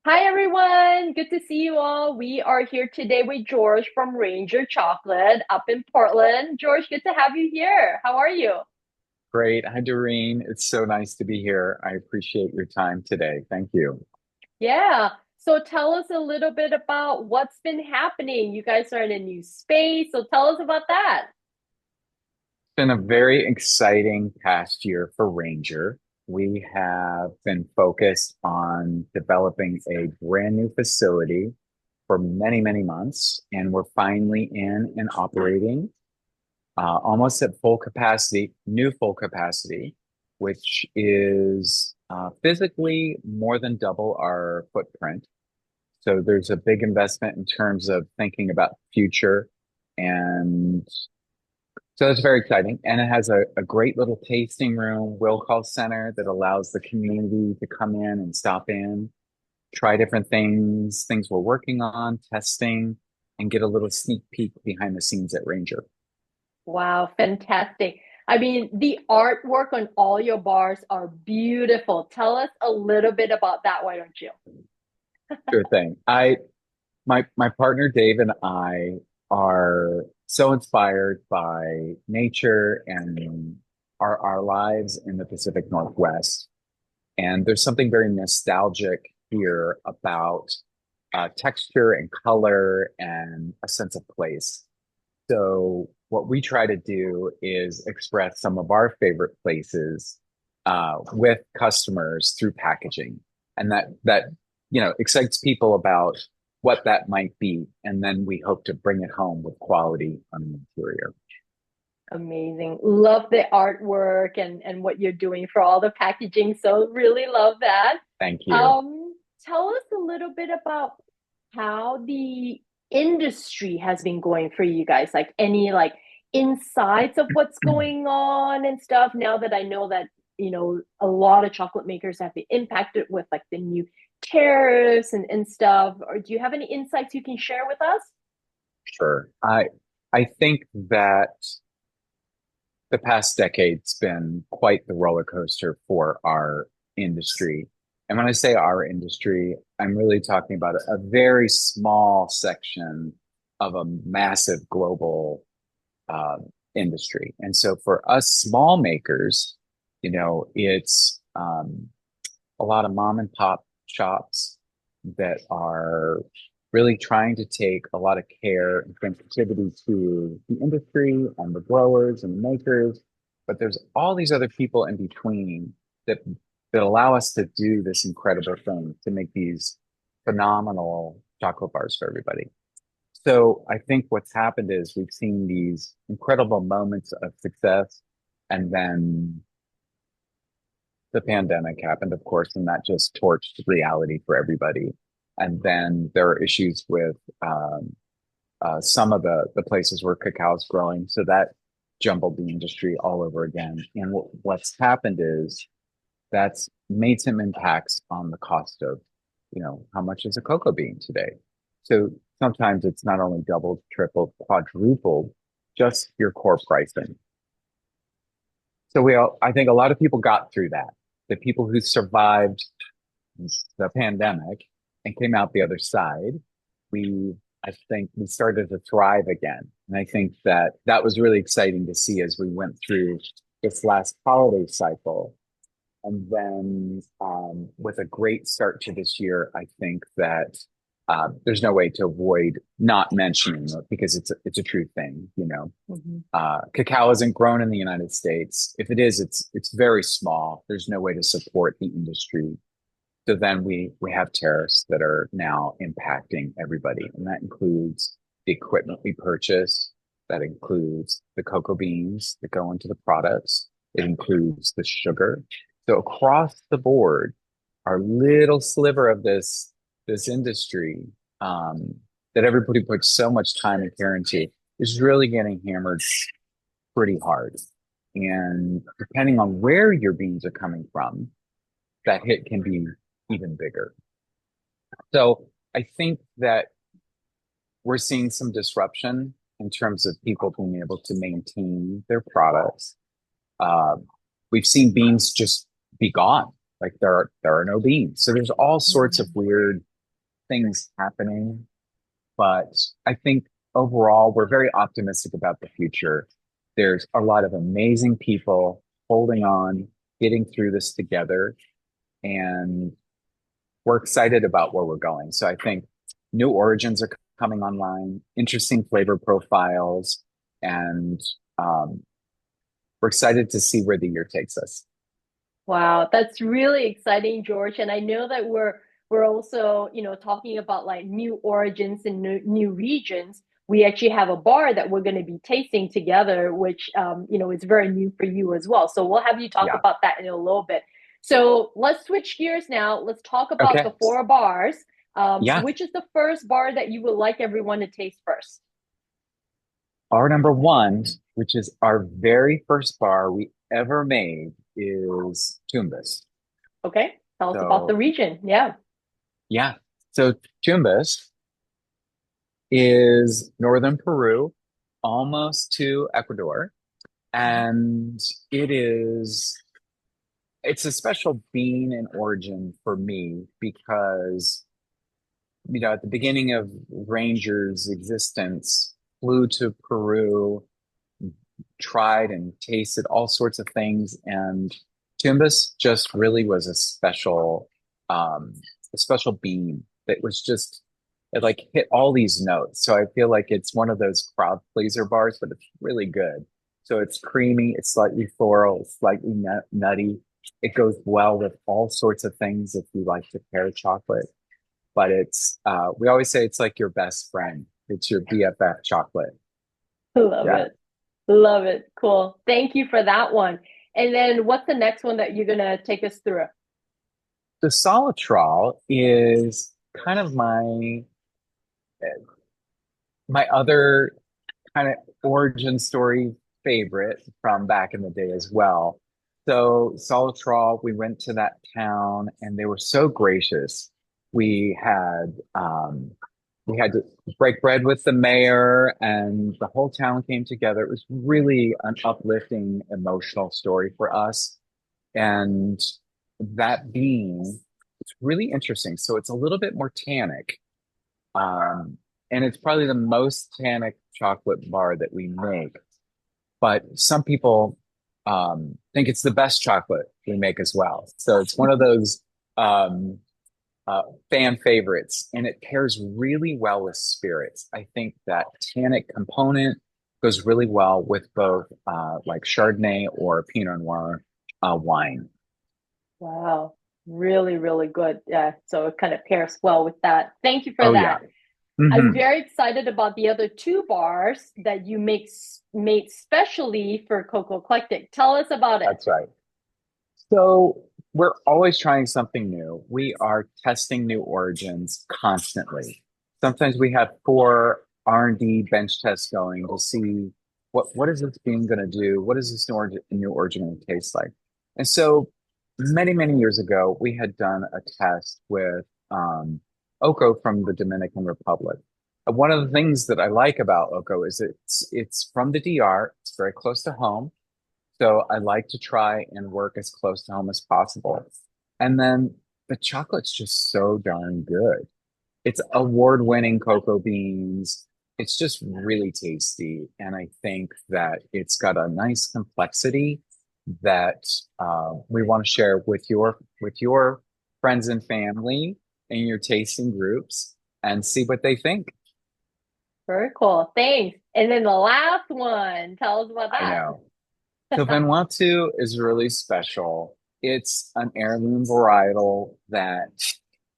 Hi everyone, good to see you all. We are here today with George from Ranger Chocolate up in Portland. George, good to have you here. How are you? Great. Hi, Doreen. It's so nice to be here. I appreciate your time today. Thank you. Yeah. So tell us a little bit about what's been happening. You guys are in a new space, so tell us about that. It's been a very exciting past year for Ranger. We have been focused on developing a brand new facility for many, many months, and we're finally in and operating almost at full capacity, new full capacity, which is physically more than double our footprint. So there's a big investment in terms of thinking about the future. And so it's very exciting. And it has a great little tasting room, will call center that allows the community to come in and stop in, try different things, things we're working on, testing, and get a little sneak peek behind the scenes at Ranger. Wow, fantastic. I mean, the artwork on all your bars are beautiful. Tell us a little bit about that, why don't you? Sure thing. My partner Dave and I are so inspired by nature and our lives in the Pacific Northwest. And there's something very nostalgic here about texture and color and a sense of place. So what we try to do is express some of our favorite places with customers through packaging, and that excites people about what that might be, and then we hope to bring it home with quality on the interior. Amazing. Love the artwork and what you're doing for all the packaging. So really love that. Thank you. Um, Tell us a little bit about how the industry has been going for you guys. Like any insights of what's going on and stuff. Now that I know that, a lot of chocolate makers have been impacted with like the new tariffs and stuff. Or do you have any insights you can share with us? Sure. I think that the past decade's been quite the roller coaster for our industry. And when I say our industry, I'm really talking about a very small section of a massive global uh, industry. And so for us small makers, it's a lot of mom and pop shops that are really trying to take a lot of care and sensitivity to the industry and the growers and the makers. But there's all these other people in between that allow us to do this incredible thing to make these phenomenal chocolate bars for everybody. So I think what's happened is we've seen these incredible moments of success, and then the pandemic happened, of course, and that just torched reality for everybody. And then there are issues with some of the places where cacao is growing, so that jumbled the industry all over again. And what's happened is that's made some impacts on the cost of, how much is a cocoa bean today? So sometimes it's not only doubled, tripled, quadrupled, just your core pricing. So I think a lot of people got through that. The people who survived the pandemic and came out the other side, I think we started to thrive again. And I think that that was really exciting to see as we went through this last holiday cycle. And then with a great start to this year, I think that there's no way to avoid not mentioning it because it's a true thing, Mhm. Cacao isn't grown in the United States. If it is, it's very small. There's no way to support the industry. So then we have tariffs that are now impacting everybody, and that includes the equipment we purchase. That includes the cocoa beans that go into the products. It includes the sugar. So across the board, our little sliver of this industry um, that everybody puts so much time and care into is really getting hammered pretty hard. And depending on where your beans are coming from, that hit can be even bigger. So I think that we're seeing some disruption in terms of people being able to maintain their products. Uh, we've seen beans just be gone. Like there are no beans. So there's all sorts of Mhm. weird. things happening, but I think overall we're very optimistic about the future. There's a lot of amazing people holding on, getting through this together, and we're excited about where we're going. So I think new origins are coming online, interesting flavor profiles, and um, we're excited to see where the year takes us. Wow, that's really exciting, George. And I know that we're also, talking about like new origins and new regions. We actually have a bar that we're going to be tasting together, which is very new for you as well. So we'll have you talk Yeah. about that in a little bit. So let's switch gears now. Let's talk about Okay. the four bars. Yeah. Which is the first bar that you would like everyone to taste first? Our number one, which is our very first bar we ever made, is Tumbas. Okay, tell us about the So region. Yeah. yeah. So Tumbas is northern Peru, almost to Ecuador. Mhm. And it is, it's a special bean in origin for me because, at the beginning of Ranger's existence, flew to Peru, tried and tasted all sorts of things. And Tumbas just really was um, a special bean that was just, it like hit all these notes. So I feel like it's one of those crowd pleaser bars, but it's really good. So it's creamy, it's slightly floral, it's slightly nutty. It goes well with all sorts of things if you like to pair chocolate. But we always say it's like your best friend. It's your BFF chocolate. Love Yeah. it. Love it. Cool. Thank you for that one. And then what's the next one that you're gonna take us through? The Solitrol is kind of my other kind of origin story favorite from back in the day as well. So Solitrol, we went to that town and they were so gracious. We had we had to break bread with the mayor and the whole town came together. It was really an uplifting, emotional story for us. And that being, it's really interesting. So it's a little bit more tannic. Um, and it's probably the most tannic chocolate bar that we make. But some people think it's the best chocolate we make as well. So it's one of those um, fan favorites, and it pairs really well with spirits. I think that tannic component goes really well with both like Chardonnay or Pinot Noir wine. Wow. Really, really good. Yeah. So it kind of pairs well with that. Thank you for Oh yeah. that. I'm Hmm. very excited about the other two bars that you made specially for Cococlectic. Tell us about it. That's right. So we're always trying something new. We are testing new origins constantly. Sometimes we have four R&D bench tests going to see what is this bean going to do? What is this new origin going to taste like? And so many years ago, we had done a test with Oco from the Dominican Republic. And one of the things that I like about Oco is it's from the DR. It's very close to home. So I like to try and work as close to home as possible. And then the chocolate's just so darn good. It's award-winning cocoa beans. It's just really tasty. And I think that it's got a nice complexity that we want to share with your friends and family in your tasting groups and see what they think. Very cool. Thanks. And then the last one, tell us about I that. know. So Vanuatu is really special. It's an heirloom varietal that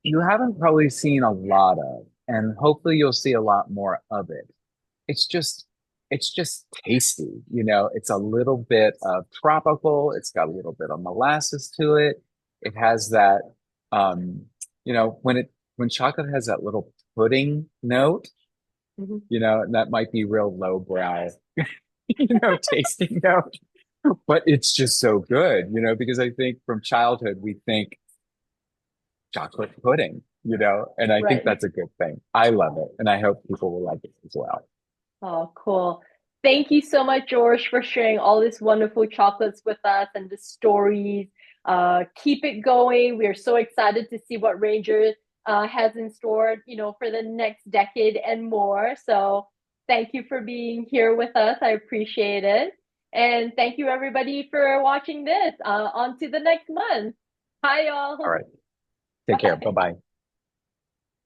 you haven't probably seen a lot of, and hopefully you'll see a lot more of it. It's just, it's just tasty. It's a little bit of tropical. It's got a little bit of molasses to it. It has that, um, when chocolate has that little pudding note, Mhm. that might be real lowbrow, tasting note. But it's just so good, because I think from childhood we think chocolate pudding, and I think Right. that's a good thing. I love it, and I hope people will like it as well. Oh, cool. Thank you so much, George, for sharing all these wonderful chocolates with us and the stories. Keep it going. We are so excited to see what Ranger has in store, for the next decade and more. So thank you for being here with us. I appreciate it. And thank you everybody for watching this. On to the next month. Hi, All y'all. right. Take care. Bye Bye. bye.